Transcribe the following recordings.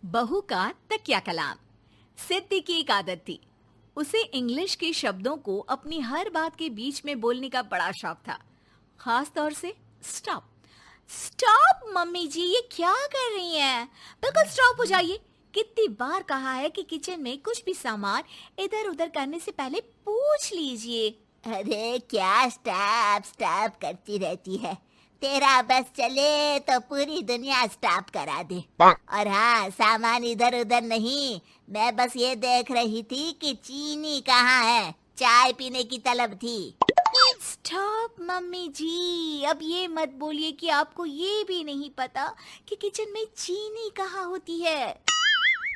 बहू का तकिया कलाम। सिद्धि की एक आदत थी। उसे इंग्लिश के शब्दों को अपनी हर बात के बीच में बोलने का बड़ा शौक था, खास तौर से स्टॉप। स्टॉप मम्मी जी, ये क्या कर रही हैं? बिल्कुल स्टॉप हो जाइए। कितनी बार कहा है कि किचन में कुछ भी सामान इधर उधर करने से पहले पूछ लीजिए। अरे क्या स्टॉप स्टॉप करती रहती है। तेरा बस चले तो पूरी दुनिया स्टॉप करा दे। और हाँ, सामान इधर उधर नहीं, मैं बस ये देख रही थी कि चीनी कहाँ है। चाय पीने की तलब थी। स्टॉप मम्मी जी, अब ये मत बोलिए कि आपको ये भी नहीं पता कि किचन में चीनी कहाँ होती है।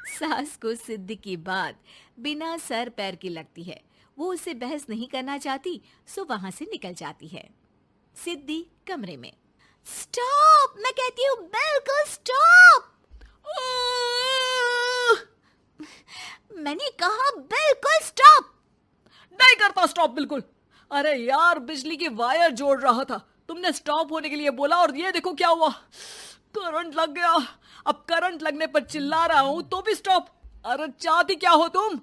सास को सिद्धि की बात बिना सर पैर की लगती है। वो उससे बहस नहीं करना चाहती, सो वहां से निकल जाती है। सिद्धि कमरे में। स्टॉप, मैं कहती हूँ बिल्कुल स्टॉप। मैंने कहा बिल्कुल स्टॉप। नहीं करता स्टॉप बिल्कुल। अरे यार, बिजली की वायर जोड़ रहा था, तुमने स्टॉप होने के लिए बोला और ये देखो क्या हुआ, करंट लग गया। अब करंट लगने पर चिल्ला रहा हूँ तो भी स्टॉप। अरे चाहती क्या हो तुम?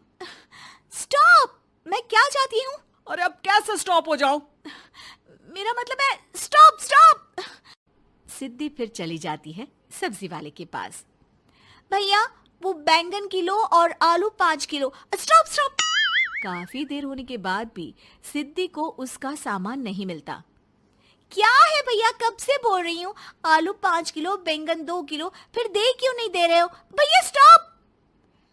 स्टॉप, मैं क्या चाहती हूँ? अरे अब कैसे स्टॉप हो जाऊं? मेरा मतलब है स्टॉप स्टॉप। सिद्धि फिर चली जाती है सब्जी वाले के पास। भैया, वो बैंगन किलो और आलू 5 किलो। Stop stop. काफी देर होने के बाद भी सिद्धि को उसका सामान नहीं मिलता। क्या है भैया, कब से बोल रही हूँ आलू 5 किलो, बैंगन 2 किलो, फिर दे क्यों नहीं दे रहे हो? भैया स्टॉप।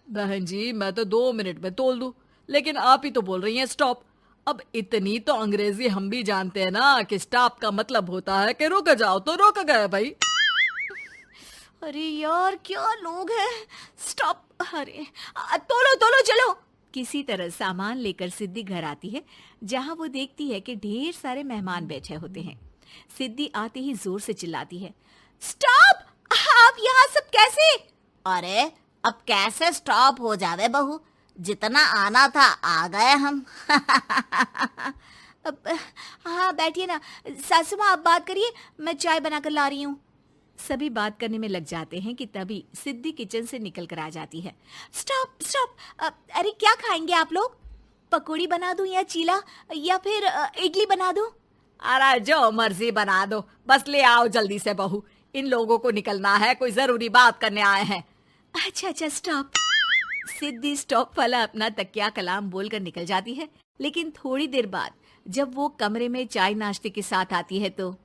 बहन जी, मैं तो 2 मिनट में तोल दूं, लेकिन आप ही तो बोल रही हैं स्टॉप। अब इतनी तो अंग्रेजी हम भी जानते हैं ना कि स्टॉप का मतलब होता है कि रुक जाओ, तो रुक गए भाई। अरे यार, क्या लोग हैं। स्टॉप। अरे तोलो तोलो चलो। किसी तरह सामान लेकर सिद्धि घर आती है, जहां वो देखती है कि ढेर सारे मेहमान बैठे होते हैं। सिद्धि आते ही जोर से चिल्लाती है, स्टॉप! आप यहाँ सब कैसे? अरे अब कैसे स्टॉप हो जावे बहू, जितना आना था आ गए हम। अब हाँ बैठिए ना। सासू माँ, आप बात करिए, मैं चाय बनाकर ला रही हूँ। सभी बात करने में लग जाते हैं कि तभी सिद्धि किचन से निकल कर आ जाती है। Stop stop. अरे क्या खाएंगे आप लोग? पकौड़ी बना दूं या चीला, या फिर इडली बना दूं? अरे जो मर्जी बना दो, बस ले आओ जल्दी से बहू, इन लोगों को निकलना है, कोई जरूरी बात करने आए हैं। अच्छा अच्छा स्टॉप। सिद्धि स्टॉप वाला अपना तकिया कलाम बोलकर निकल जाती है, लेकिन थोड़ी देर बाद जब वो कमरे में चाय नाश्ते के साथ आती है तो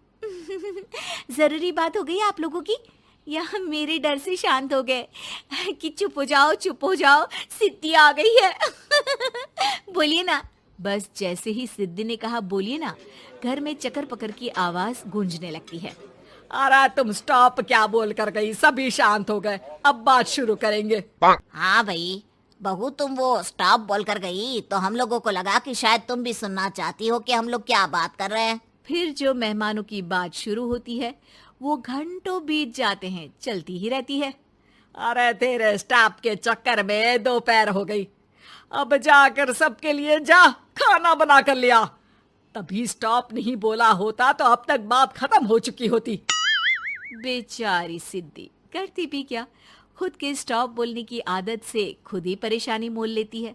जरूरी बात हो गई आप लोगों की, या मेरे डर से शांत हो गए कि चुप हो जाओ, सिद्धि आ गई है। बोलिए ना। बस जैसे ही सिद्धि ने कहा बोलिए ना, घर में चकर पकर की आवाज गूंजने लगती है। अरे तुम स्टॉप क्या बोल कर गई, सभी शांत हो गए, अब बात शुरू करेंगे। हाँ भाई बहू, तुम वो स्टॉप बोल कर गई तो हम लोगों को लगा कि शायद तुम भी सुनना चाहती हो कि हम लोग क्या बात कर रहे हैं। फिर जो मेहमानों की बात शुरू होती है वो घंटों बीत जाते हैं, चलती ही रहती है। अरे तेरे स्टॉप के चक्कर में दोपहर हो गई, अब जाकर सबके लिए जा खाना बना कर लिया। तभी स्टॉप नहीं बोला होता तो अब तक बात खत्म हो चुकी होती। बेचारी सिद्धि करती भी क्या, खुद के स्टॉप बोलने की आदत से खुद ही परेशानी मोल लेती है।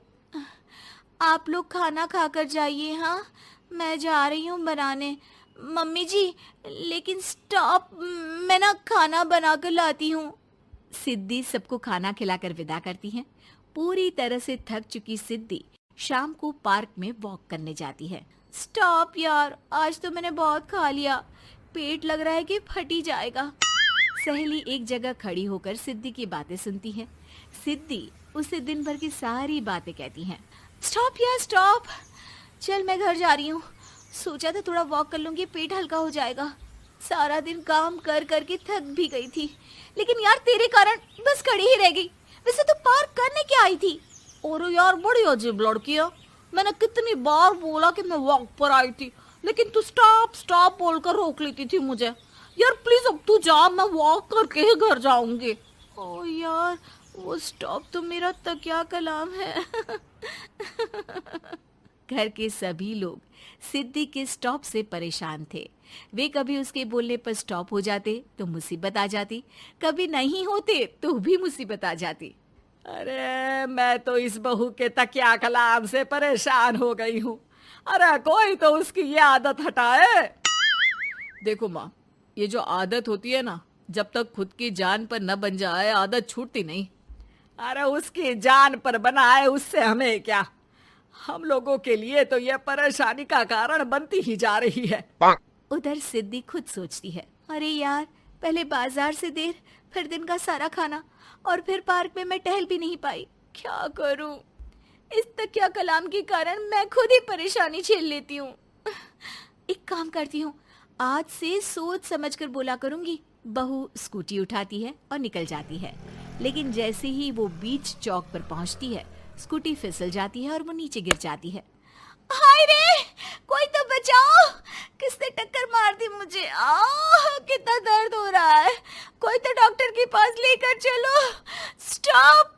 आप लोग खाना खाकर जाइए, हाँ मैं जा रही हूँ बनाने। मम्मी जी, लेकिन स्टॉप, मैं ना खाना बना कर लाती हूँ। सिद्धि सबको खाना खिलाकर विदा करती है। पूरी तरह से थक चुकी सिद्धि शाम को पार्क में वॉक करने जाती है। स्टॉप यार, आज तो मैंने बहुत खा लिया, पेट लग रहा है कि फट ही जाएगा। सहेली एक जगह खड़ी होकर सिद्धि की बातें सुनती है। सिद्धि उसे दिन भर की सारी बातें कहती हैं। स्टॉप यार स्टॉप, चल मैं घर जा रही हूँ। सोचा था थोड़ा वॉक कर लूंगी, पेट हल्का हो जाएगा। सारा दिन काम कर कर के थक भी गई थी, लेकिन यार तेरे कारण बस खड़ी ही रह गई। वैसे तो पार्क करने क्या आई थी? और यार बड़ी अजीब लड़की है, मैंने कितनी बार बोला कि मैं वॉक पर आई थी, लेकिन तू स्टॉप स्टॉप बोलकर रोक लेती थी मुझे। यार प्लीज अब तू जा, मैं वॉक करके ही घर जाऊंगी। ओ यार, वो स्टॉप तो मेरा तकिया कलाम है। घर के सभी लोग सिद्धि के स्टॉप से परेशान थे। वे कभी उसके बोलने पर स्टॉप हो जाते तो मुसीबत आ जाती, कभी नहीं होते तो भी मुसीबत आ जाती। अरे मैं तो इस बहू के तकिया कलाम से परेशान हो गई हूँ। अरे कोई तो उसकी ये आदत हटाए। देखो माँ, ये जो आदत होती है ना, जब तक खुद की जान पर न बन जाए आदत छूटती नहीं। अरे उसकी जान पर बनाए उससे हमें क्या, हम लोगों के लिए तो ये परेशानी का कारण बनती ही जा रही है। उधर सिद्धि खुद सोचती है, अरे यार, पहले बाजार से देर, फिर दिन का सारा खाना, और फिर पार्क में मैं टहल भी नहीं पाई। क्या करूं? इस तकिया कलाम के कारण मैं खुद ही परेशानी झेल लेती हूँ। एक काम करती हूँ, आज से सोच समझकर बोला करूंगी। बहू स्कूटी उठाती है और निकल जाती है, लेकिन जैसे ही वो बीच चौक पर पहुंचती है, स्कूटी फिसल जाती है और वो नीचे गिर जाती है। हाय रे, कोई तो बचाओ, किसने टक्कर मार दी मुझे? कितना दर्द हो रहा है, कोई तो डॉक्टर के पास लेकर चलो। स्टॉप।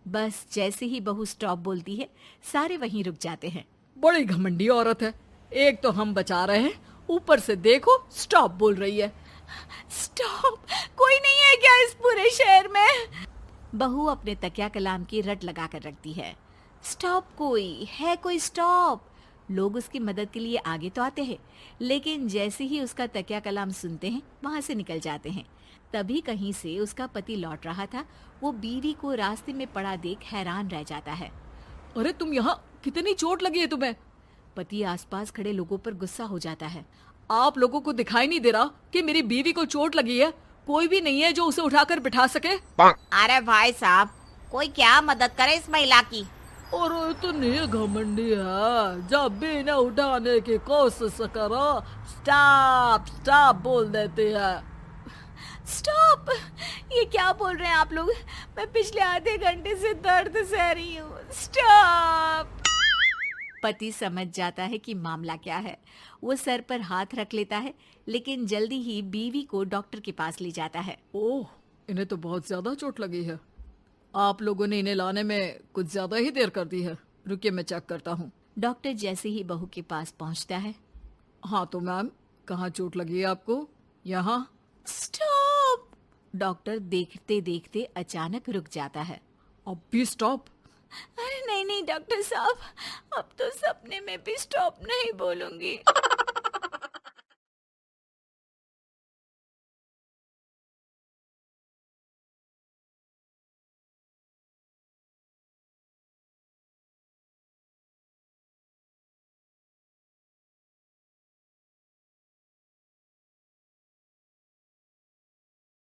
बस जैसे ही बहू स्टॉप बोलती है, सारे वहीं रुक जाते हैं। बड़ी घमंडी औरत है, एक तो हम बचा रहे हैं, ऊपर से देखो स्टॉप बोल रही है। स्टॉप, कोई नहीं है क्या इस पूरे शहर में? बहू अपने तकिया कलाम की रट लगा कर रखती है। स्टॉप, कोई है? कोई स्टॉप? लोग उसकी मदद के लिए आगे तो आते हैं, लेकिन जैसे ही उसका तकिया कलाम सुनते हैं, वहां से निकल जाते हैं। तभी कहीं से उसका पति लौट रहा था। वो बीवी को रास्ते में पड़ा देख हैरान रह जाता है। अरे तुम यहाँ, कितनी चोट लगी है तुम्हें? पति आसपास खड़े लोगों पर गुस्सा हो जाता है। आप लोगों को दिखाई नहीं दे रहा कि मेरी बीवी को चोट लगी है? कोई भी नहीं है जो उसे उठाकर बिठा सके? अरे भाई साहब, कोई क्या मदद करे इस महिला की? और इतनी घमंडी है, जब भी इन्हें उठाने की कोशिश करो स्टॉप स्टॉप बोल देती है। स्टॉप! ये क्या बोल रहे हैं आप लोग? मैं पिछले आधे घंटे से दर्द सह रही हूँ। स्टॉप! पति समझ जाता है कि मामला क्या है। वो सर पर हाथ रख लेता है, लेकिन जल्दी ही बीवी को डॉक्टर के पास ले जाता है। ओह, इन्हें तो बहुत ज्यादा चोट लगी है। आप लोगों ने इन्हें लाने में कुछ ज्यादा ही देर कर दी है। रुकिए, मैं चेक करता हूँ। डॉक्टर जैसे ही बहू के पास पहुँचता है। हाँ तो मैम, कहाँ चोट लगी है आपको? यहाँ? स्टॉप! डॉक्टर देखते देखते अचानक रुक जाता है। अब भी स्टॉप? अरे नहीं नहीं डॉक्टर साहब, अब तो सपने में भी स्टॉप नहीं बोलूंगी।